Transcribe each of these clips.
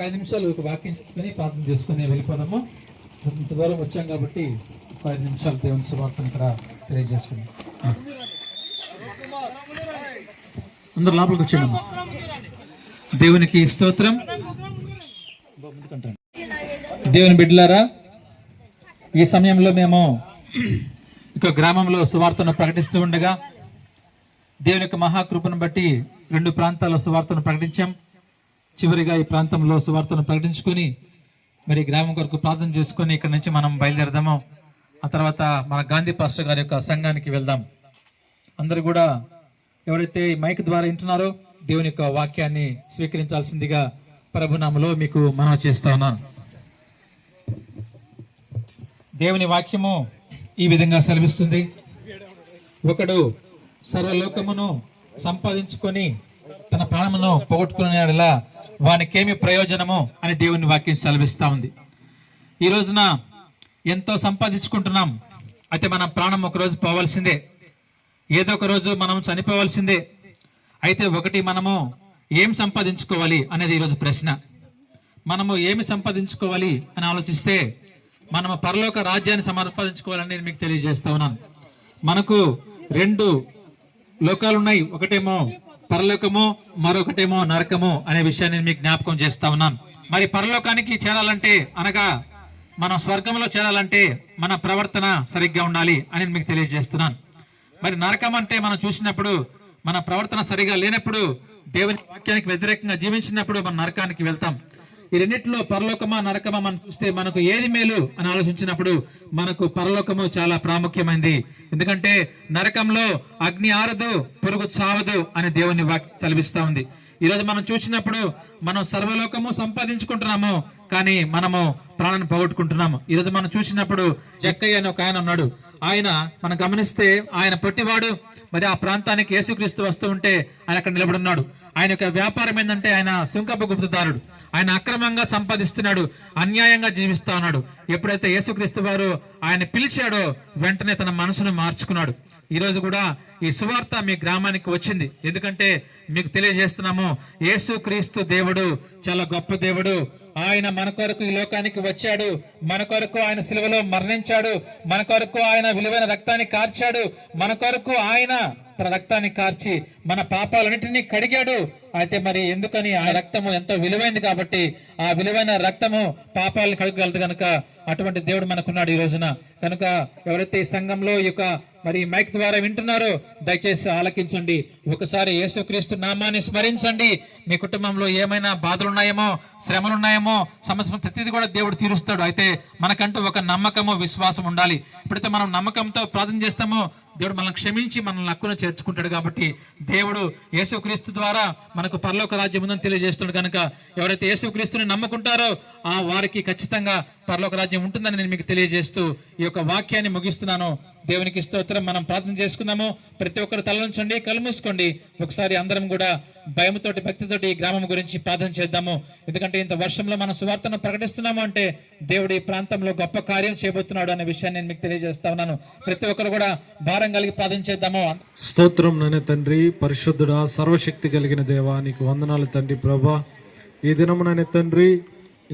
5 నిమిషాలు ఒక వాక్యం చెప్పుకొని ప్రార్థన చేసుకుని వెళ్ళిపోదాము. ఇంత దూరం వచ్చాం కాబట్టి 5 నిమిషాలు దేవుని సువార్తను ఇక్కడ తెలియజేసుకున్నాం. అందరు లోపలికి వచ్చాము. దేవునికి స్తోత్రం. దేవుని బిడ్డలారా, ఈ సమయంలో మేము ఇక గ్రామంలో సువార్తను ప్రకటిస్తూ ఉండగా దేవుని యొక్క మహాకృపను బట్టి 2 ప్రాంతాల్లో సువార్తను ప్రకటించాం. చివరిగా ఈ ప్రాంతంలో సువార్తను ప్రకటించుకొని మరి గ్రామం కొరకు ప్రార్థన చేసుకొని ఇక్కడ నుంచి మనం బయలుదేరదాము. ఆ తర్వాత మన గాంధీ పాస్టర్ గారి యొక్క సంఘానికి వెళ్దాం. అందరూ కూడా ఎవరైతే ఈ మైక్ ద్వారా వింటున్నారో దేవుని యొక్క వాక్యాన్ని స్వీకరించాల్సిందిగా ప్రభునామములో మీకు మనవి చేస్తా ఉన్నాను. దేవుని వాక్యము ఈ విధంగా సెలవిస్తుంది. ఒకడు సర్వలోకమును సంపాదించుకొని తన ప్రాణమును పోగొట్టుకునేలా వానికేమి ప్రయోజనము అని దేవుని వాక్యం సెలవిస్తా ఉంది. ఈ రోజున ఎంతో సంపాదించుకుంటున్నాం, అయితే మన ప్రాణం ఒకరోజు పోవాల్సిందే, ఏదో ఒక రోజు మనం చనిపోవాల్సిందే. అయితే ఒకటి మనము ఏం సంపాదించుకోవాలి అనేది ఈరోజు ప్రశ్న. మనము ఏమి సంపాదించుకోవాలి అని ఆలోచిస్తే మనము పరలోక రాజ్యాన్ని సంపాదించుకోవాలని నేను మీకు తెలియజేస్తా ఉన్నాను. మనకు 2 లోకాలు ఉన్నాయి, ఒకటేమో పరలోకము, మరొకటేమో నరకము అనే విషయాన్ని మీకు జ్ఞాపకం చేస్తా ఉన్నాను. మరి పరలోకానికి చేరాలంటే అనగా మనం స్వర్గంలో చేరాలంటే మన ప్రవర్తన సరిగ్గా ఉండాలి అని మీకు తెలియజేస్తున్నాను. మరి నరకం అంటే మనం చూసినప్పుడు మన ప్రవర్తన సరిగా లేనప్పుడు, దేవుని వాక్యానికి వ్యతిరేకంగా జీవించినప్పుడు మనం నరకానికి వెళ్తాం. ఈ రెండిట్లో పరలోకమా నరకమా మనం చూస్తే మనకు ఏది మేలు అని ఆలోచించినప్పుడు మనకు పరలోకము చాలా ప్రాముఖ్యమైంది. ఎందుకంటే నరకంలో అగ్ని ఆరదు, పురుగు చావదు అని దేవుని వాక్యం సెలవిస్తా ఉంది. ఈ రోజు మనం చూసినప్పుడు మనం సర్వలోకము సంపాదించుకుంటున్నాము, కానీ మనము ప్రాణాన్ని పోగొట్టుకుంటున్నాము. ఈ రోజు మనం చూసినప్పుడు జక్కయ్య అని ఒక ఆయన ఉన్నాడు. ఆయన మనం గమనిస్తే ఆయన పొట్టివాడు. మరి ఆ ప్రాంతానికి యేసుక్రీస్తు వస్తూ ఉంటే ఆయన అక్కడ నిలబడున్నాడు. ఆయన యొక్క వ్యాపారం ఏంటంటే ఆయన సుంకపు గుప్తదారుడు. ఆయన అక్రమంగా సంపాదిస్తున్నాడు, అన్యాయంగా జీవిస్తా ఉన్నాడు. ఎప్పుడైతే యేసుక్రీస్తు వారు ఆయన పిలిచాడో వెంటనే తన మనసును మార్చుకున్నాడు. ఈ రోజు కూడా ఈ సువార్త మీ గ్రామానికి వచ్చింది. ఎందుకంటే మీకు తెలియజేస్తున్నాము, యేసుక్రీస్తు దేవుడు చాలా గొప్ప దేవుడు. ఆయన మన కొరకు ఈ లోకానికి వచ్చాడు, మన కొరకు ఆయన సిలువలో మరణించాడు, మన కొరకు ఆయన విలువైన రక్తాన్ని కార్చాడు, మన కొరకు ఆయన తన రక్తాన్ని కార్చి మన పాపాలన్నింటినీ కడిగాడు. అయితే మరి ఎందుకని ఆ రక్తము ఎంతో విలువైంది కాబట్టి ఆ విలువైన రక్తము పాపాలను కడగగలదు కనుక అటువంటి దేవుడు మనకున్నాడు ఈ రోజున. కనుక ఎవరైతే ఈ సంఘంలో ఈ యొక్క మరి మైక్ ద్వారా వింటున్నారో దయచేసి ఆలకించండి. ఒకసారి యేసుక్రీస్తు నామాన్ని స్మరించండి. మీ కుటుంబంలో ఏమైనా బాధలు ఉన్నాయేమో, శ్రమలు ఉన్నాయేమో, సమస్య ప్రతిదీ కూడా దేవుడు తీరుస్తాడు. అయితే మనకంటూ ఒక నమ్మకము, విశ్వాసం ఉండాలి. ఎప్పుడైతే మనం నమ్మకంతో ప్రార్థన చేస్తామో దేవుడు మనల్ని క్షమించి మనల్ని హక్కును చేర్చుకుంటాడు. కాబట్టి దేవుడు యేసుక్రీస్తు ద్వారా మనకు పరలోక రాజ్యం ఉందని తెలియజేస్తున్నాడు. కనుక ఎవరైతే యేసుక్రీస్తుని నమ్ముకుంటారో ఆ వారికి ఖచ్చితంగా పరలోక రాజ్యం ఉంటుందని నేను మీకు తెలియజేస్తూ ఈ యొక్క వాక్యాన్ని ముగిస్తున్నాను. దేవునికి స్తోత్రం. మనం ప్రార్థన చేసుకుందాము. ప్రతి ఒక్కరు తల నుంచండి, కళ్ళు మూసుకోండి. ఒకసారి అందరం కూడా భయముతోటి, భక్తితోటి ఈ గ్రామం గురించి ప్రార్థన చేద్దాము. ఎందుకంటే ఇంత వర్షంలో మనం సువార్తను ప్రకటిస్తున్నాము అంటే దేవుడు ఈ ప్రాంతంలో గొప్ప కార్యం చేయబోతున్నాడు అనే విషయాన్ని నేను మీకు తెలియజేస్తా ఉన్నాను. ప్రతి ఒక్కరు కూడా భారం కలిగి ప్రార్థన చేద్దాము. స్తోత్రం నాయన తండ్రి, పరిశుద్ధుడా, సర్వశక్తి కలిగిన దేవా, నీకు వందనాలు తండ్రి ప్రభా. ఈ దినమునైన తండ్రి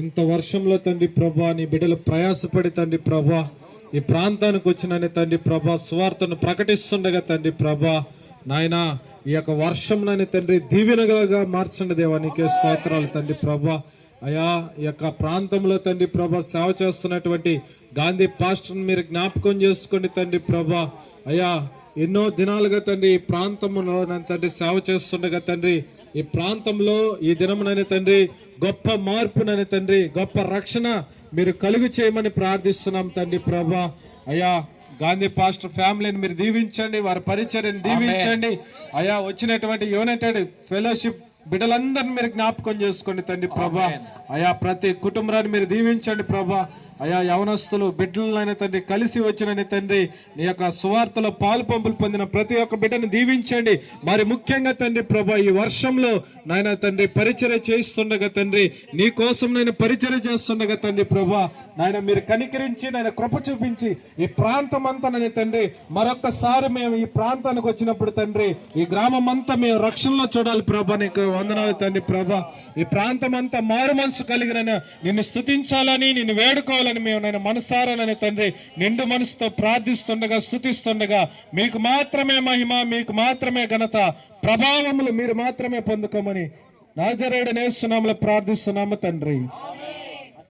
ఇంత వర్షంలో తండ్రి ప్రభా నీ బిడ్డలు ప్రయాసపడి తండ్రి ప్రభా ఈ ప్రాంతానికి వచ్చిన తండ్రి ప్రభా సువార్తను ప్రకటిస్తుండగా తండ్రి ప్రభా నాయన ఈ యొక్క వర్షంలోని తండ్రి దీవెనగా మార్చండి దేవా, నీకే స్తోత్రాలు తండ్రి ప్రభా. అయా ఈ యొక్క ప్రాంతంలో తండ్రి ప్రభా సేవ చేస్తున్నటువంటి గాంధీ పాస్టర్ని మీరు జ్ఞాపకం చేసుకోండి తండ్రి ప్రభా. అయా ఎన్నో దినాలుగా తండ్రి ఈ ప్రాంతంలో తండ్రి సేవ చేస్తుండగా తండ్రి ఈ ప్రాంతంలో ఈ దినమునని తండ్రి గొప్ప మార్పునని తండ్రి గొప్ప రక్షణ మీరు కలుగు చేయమని ప్రార్థిస్తున్నాం తండ్రి ప్రభా. అయా గాంధీ పాస్టర్ ఫ్యామిలీని మీరు దీవించండి, వారి పరిచర్యను దీవించండి. అయా వచ్చినటువంటి యునైటెడ్ ఫెలోషిప్ బిడ్డలందరినీ మీరు జ్ఞాపకం చేసుకోండి తండ్రి ప్రభా. అయా ప్రతి కుటుంబాన్ని మీరు దీవించండి ప్రభా. అయా యవనస్తులు బిడ్డలైన తండ్రి కలిసి వచ్చిన తండ్రి నీ యొక్క సువార్తలో పాలు పంపులు పొందిన ప్రతి ఒక్క బిడ్డను దీవించండి. మరి ముఖ్యంగా తండ్రి ప్రభా ఈ వర్షంలో నాయన తండ్రి పరిచర్య చేస్తుండగా తండ్రి నీ కోసం నేను పరిచర్య చేస్తుండగా తండ్రి ప్రభా నాయన మీరు కనికరించి నాయన కృప చూపించి ఈ ప్రాంతం అంతా నన్ను తండ్రి మరొక్కసారి మేము ఈ ప్రాంతానికి వచ్చినప్పుడు తండ్రి ఈ గ్రామం అంతా మేము రక్షణలో చూడాలి ప్రభా. నీకు వందనాలు తండ్రి ప్రభా. ఈ ప్రాంతం అంతా మారు మనసు కలిగిన నిన్ను స్తుతించాలని నిన్ను వేడుకోవాలని మేము నేను మనసారానని తండ్రి నిండు మనసుతో ప్రార్థిస్తుండగా స్తుతిస్తుండగా మీకు మాత్రమే మహిమ, మీకు మాత్రమే ఘనత, ప్రభావములు మీరు మాత్రమే పొందుకోమని నజరేయుడైన యేసు నామములో ప్రార్థిస్తున్నాము తండ్రి.